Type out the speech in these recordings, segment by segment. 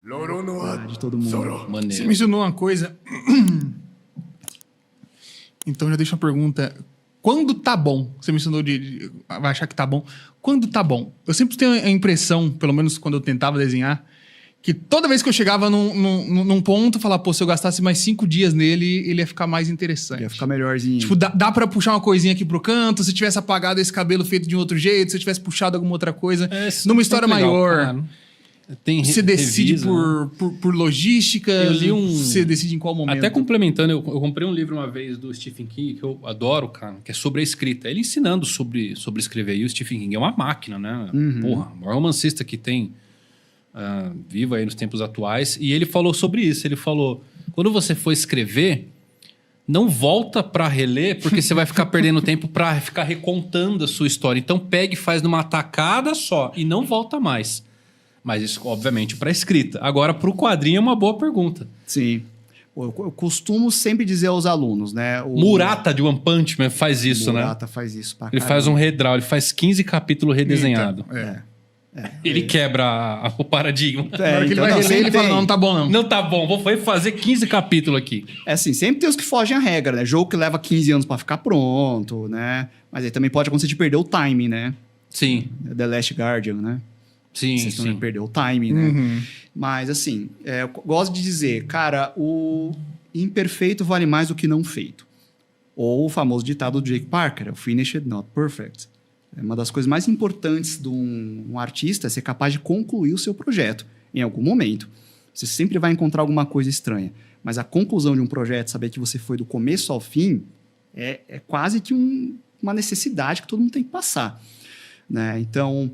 De todo mundo. Maneiro. Você mencionou uma coisa. Então já deixa uma pergunta. Quando tá bom? Você mencionou vai achar que tá bom. Quando tá bom? Eu sempre tenho a impressão, pelo menos quando eu tentava desenhar, que toda vez que eu chegava num ponto, eu falava, pô, se eu gastasse mais 5 dias nele, ele ia ficar mais interessante. Ia ficar melhorzinho. Tipo, dá pra puxar uma coisinha aqui pro canto, se tivesse apagado esse cabelo feito de um outro jeito, se eu tivesse puxado alguma outra coisa. Numa história maior. Você decide por logística, Eu li você decide em qual momento. Até complementando, eu comprei um livro uma vez do Stephen King, que eu adoro, cara, que é sobre a escrita. Ele ensinando sobre escrever. E o Stephen King é uma máquina, né? Porra, o maior romancista que tem vivo aí nos tempos atuais. E ele falou sobre isso. Ele falou, quando você for escrever, não volta pra reler, porque você vai ficar perdendo tempo pra ficar recontando a sua história. Então pegue e faz numa tacada só e não volta mais. Mas isso, obviamente, para escrita. Agora, para o quadrinho é uma boa pergunta. Sim. Eu costumo sempre dizer aos alunos, né? Murata de One Punch Man faz isso, né? Murata faz isso pra Ele caramba. faz um redraw, ele faz 15 capítulos redesenhado. Então, Ele quebra o paradigma. Na hora que ele vai reler, ele fala, não tá bom não. Não tá bom, vou fazer 15 capítulos aqui. É assim, sempre tem os que fogem à regra, né? Jogo que leva 15 anos pra ficar pronto, né? Mas aí também pode acontecer de perder o time, né? Sim, The Last Guardian, né? sim, Vocês também sim. perdeu o time, né? Mas assim, eu gosto de dizer, cara, o imperfeito vale mais do que não feito. Ou o famoso ditado do Jake Parker, o finished, not perfect. Uma das coisas mais importantes de um artista é ser capaz de concluir o seu projeto em algum momento. Você sempre vai encontrar alguma coisa estranha. Mas a conclusão de um projeto, saber que você foi do começo ao fim, é quase que uma necessidade que todo mundo tem que passar. Né? Então,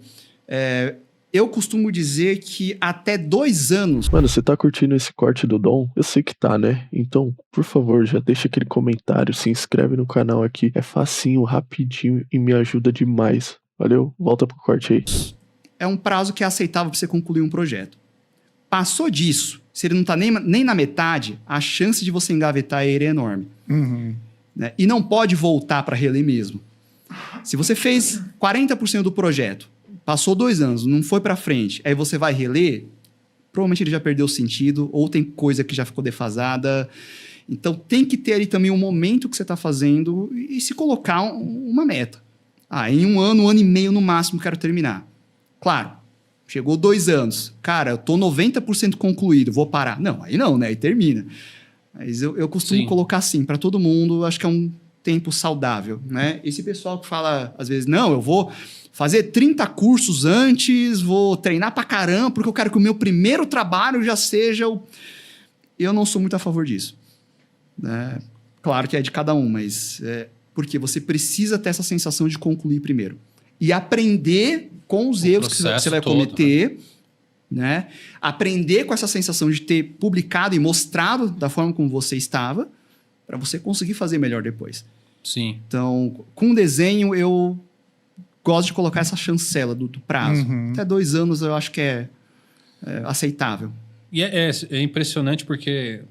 eu costumo dizer que até 2 anos... Mano, você tá curtindo esse corte do Dom? Eu sei que tá, né? Então, por favor, já deixa aquele comentário, se inscreve no canal aqui. É facinho, rapidinho e me ajuda demais. Valeu? Volta pro corte aí. É um prazo que é aceitável para você concluir um projeto. Passou disso, se ele não tá nem na metade, a chance de você engavetar ele é enorme. Né? E não pode voltar para reler mesmo. Se você fez 40% do projeto, passou 2 anos, não foi pra frente, aí você vai reler, provavelmente ele já perdeu o sentido, ou tem coisa que já ficou defasada. Então tem que ter ali também um momento que você está fazendo e se colocar uma meta. Em 1 ano, 1 ano e meio no máximo quero terminar. Claro, chegou 2 anos. Cara, eu tô 90% concluído, vou parar. Não, aí não, né? Aí termina. Mas eu costumo colocar assim, para todo mundo, acho que é um tempo saudável, né? Esse pessoal que fala, às vezes, não, eu vou fazer 30 cursos antes, vou treinar pra caramba, porque eu quero que o meu primeiro trabalho já seja o... Eu não sou muito a favor disso. Né? Claro que é de cada um, mas... porque você precisa ter essa sensação de concluir primeiro. E aprender com os erros que você vai cometer, né? Aprender com essa sensação de ter publicado e mostrado da forma como você estava, para você conseguir fazer melhor depois. Sim. Então, com desenho, eu gosto de colocar essa chancela do prazo. Até 2 anos eu acho que é aceitável. E é impressionante porque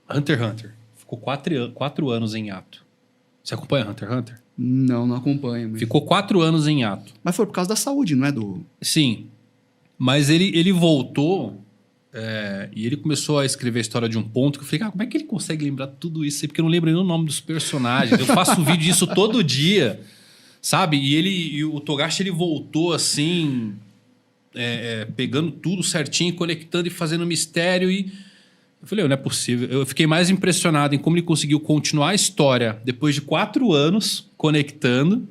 Hunter x Hunter ficou 4 anos em hiato. Você acompanha Hunter x Hunter? Não acompanho. Mas... Ficou 4 anos em hiato. Mas foi por causa da saúde, não é do... Sim. Mas ele voltou e ele começou a escrever a história de um ponto que eu falei, como é que ele consegue lembrar tudo isso aí? Porque eu não lembro nem o nome dos personagens. Eu faço vídeo disso todo dia. Sabe? E o Togashi, ele voltou assim, pegando tudo certinho, conectando e fazendo mistério. E eu falei, não é possível. Eu fiquei mais impressionado em como ele conseguiu continuar a história depois de 4 anos conectando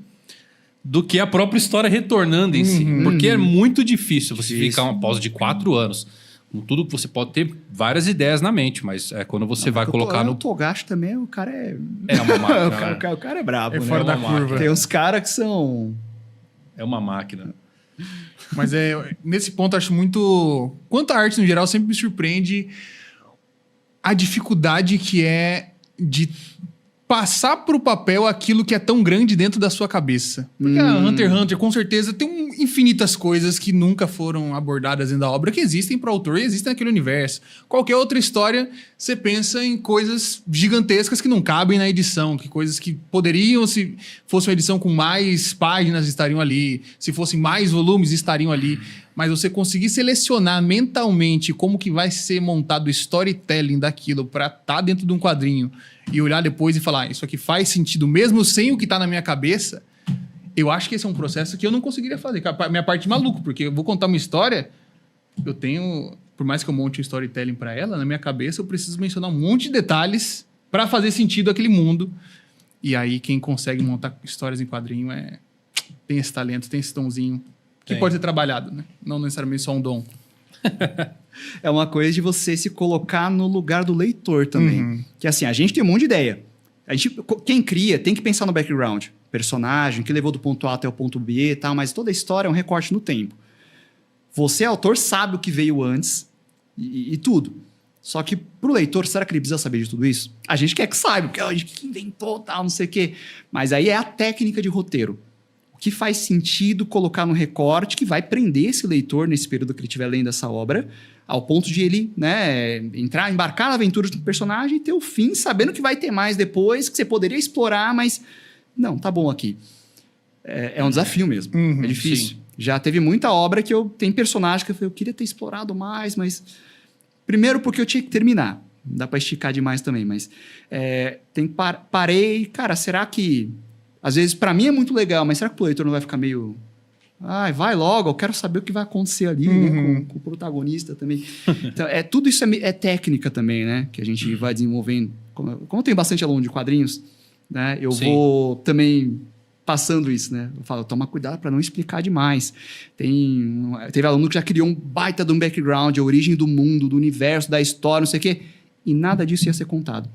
do que a própria história retornando em si. Porque é muito difícil você ficar uma pausa de 4 anos. Com tudo que você pode ter várias ideias na mente, mas quando você vai colocar no... O Togashi também, o cara é uma máquina. o cara é brabo, né? Fora da curva. Tem uns caras que são... É uma máquina. Mas nesse ponto, eu acho muito... Quanto à arte, no geral, sempre me surpreende a dificuldade que é de passar pro papel aquilo que é tão grande dentro da sua cabeça. Porque a Hunter x Hunter, com certeza, tem infinitas coisas que nunca foram abordadas dentro da obra, que existem para o autor e existem naquele universo. Qualquer outra história, você pensa em coisas gigantescas que não cabem na edição, que coisas que poderiam, se fosse uma edição com mais páginas, estariam ali. Se fossem mais volumes, estariam ali. Mas você conseguir selecionar mentalmente como que vai ser montado o storytelling daquilo pra estar dentro de um quadrinho e olhar depois e falar, isso aqui faz sentido mesmo sem o que tá na minha cabeça, eu acho que esse é um processo que eu não conseguiria fazer. Minha parte maluco, porque eu vou contar uma história, eu tenho, por mais que eu monte um storytelling pra ela, na minha cabeça eu preciso mencionar um monte de detalhes pra fazer sentido aquele mundo. E aí quem consegue montar histórias em quadrinho tem esse talento, tem esse donzinho que pode ser trabalhado, né? Não necessariamente só um dom. É uma coisa de você se colocar no lugar do leitor também. Que assim, a gente tem um monte de ideia. Quem cria tem que pensar no background. Personagem, que levou do ponto A até o ponto B e tal, mas toda a história é um recorte no tempo. Você, autor, sabe o que veio antes e tudo. Só que pro leitor, será que ele precisa saber de tudo isso? A gente quer que saiba, porque a gente que inventou tal, não sei o quê. Mas aí é a técnica de roteiro. O que faz sentido colocar no recorte que vai prender esse leitor nesse período que ele estiver lendo essa obra, ao ponto de ele, né, embarcar na aventura do personagem e ter o fim, sabendo que vai ter mais depois, que você poderia explorar, mas não, tá bom aqui. É um desafio mesmo, é difícil. Sim. Já teve muita obra que tem personagem que eu queria ter explorado mais, mas... Primeiro porque eu tinha que terminar. Não dá pra esticar demais também, mas... Parei... Cara, será que... Às vezes, pra mim é muito legal, mas será que o leitor não vai ficar meio... Ai, vai logo, eu quero saber o que vai acontecer ali, né, com o protagonista também. Então, tudo isso é técnica também, né? Que a gente vai desenvolvendo. Como eu tenho bastante aluno de quadrinhos, né? Eu vou também passando isso, né? Eu falo, toma cuidado para não explicar demais. Teve aluno que já criou um baita de um background, a origem do mundo, do universo, da história, não sei o quê. E nada disso ia ser contado.